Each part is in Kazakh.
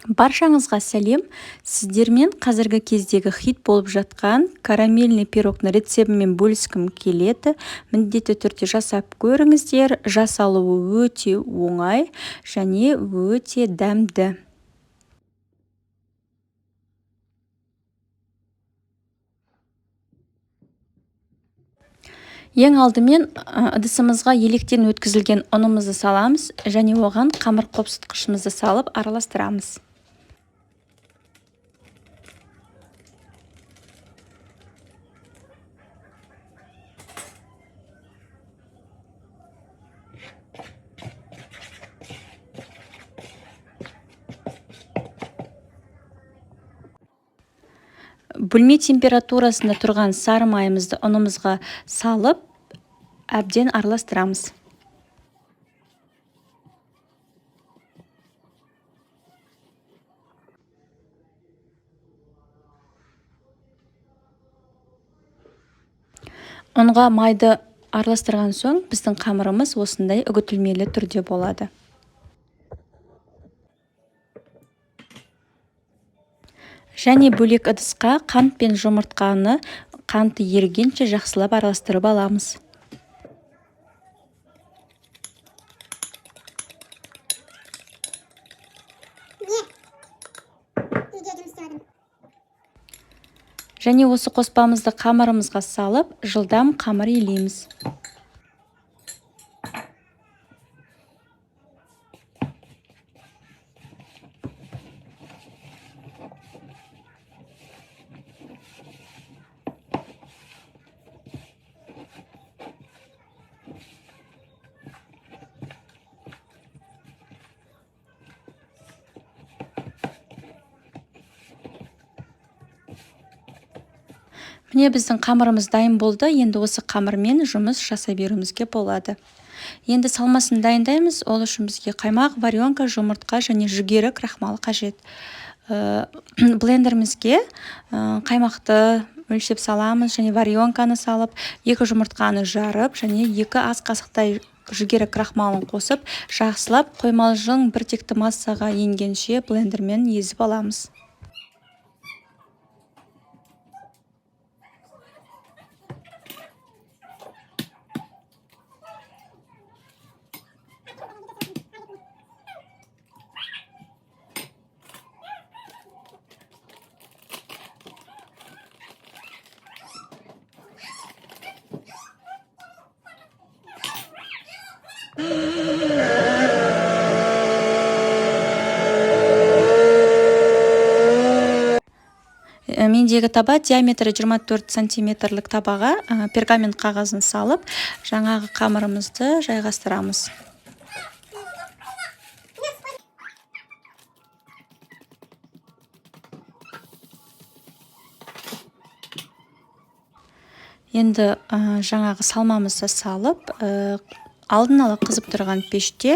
Баршаңызға сәлем. Сіздермен қазіргі кездегі хит болып жатқан карамельный пирогны рецебімен бөліскім келеді. Міндетті түрде жасап көріңіздер. Жасалуы өте оңай және өте дәмді. Ең алдымен ыдысымызға електен өткізілген ұнымызды саламыз және оған қамыр қопсытқышымызды салып араластырамыз. Бөлме температурасында тұрған сары майымызды ұнымызға салып, әбден араластырамыз. Ұнға майды араластырған соң, біздің қамырымыз осындай үгітілмелі түрде болады. Және бөлек ыдысқа қант пен жұмыртқаны қанты ерігенше жақсылап араластырып аламыз. Және осы қоспамызды қамырымызға салып, жылдам қамыр илейміз. Міне біздің қамырымыз дайын болды. Енді осы қамырмен жұмыс жасай беруімізге болады. Енді салмасын дайындаймыз. Ол үшін бізге қаймақ, варенка, жұмыртқа және жүгері крахмалы қажет. Блендерімізге қаймақты өлшеп саламыз және варенканы салып, 2 жұмыртқаны жарып және 2 ас қасықтай жүгері крахмалын қосып, жақсылап қоймалжың біртекті массаға енгенше блендермен езіп аламыз. Мендегі таба диаметрі 24 сантиметрлік табаға пергамент қағазын салып, жаңағы қамырымызды жайғастырамыз. Енді жаңағы салмамызды салып, алдын ала қызып тұрған пеште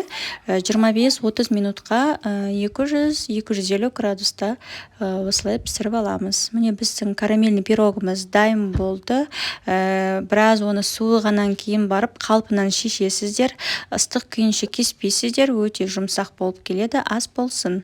25-30 минутқа 200-250 градуста осылай пісіріп аламыз. Міне біздің карамельный пирогымыз дайын болды. Біраз оны суығаннан кейін барып қалпынан шешесіздер. Ыстық күйінше кеспейсіздер, өте жұмсақ болып келеді, ас болсын.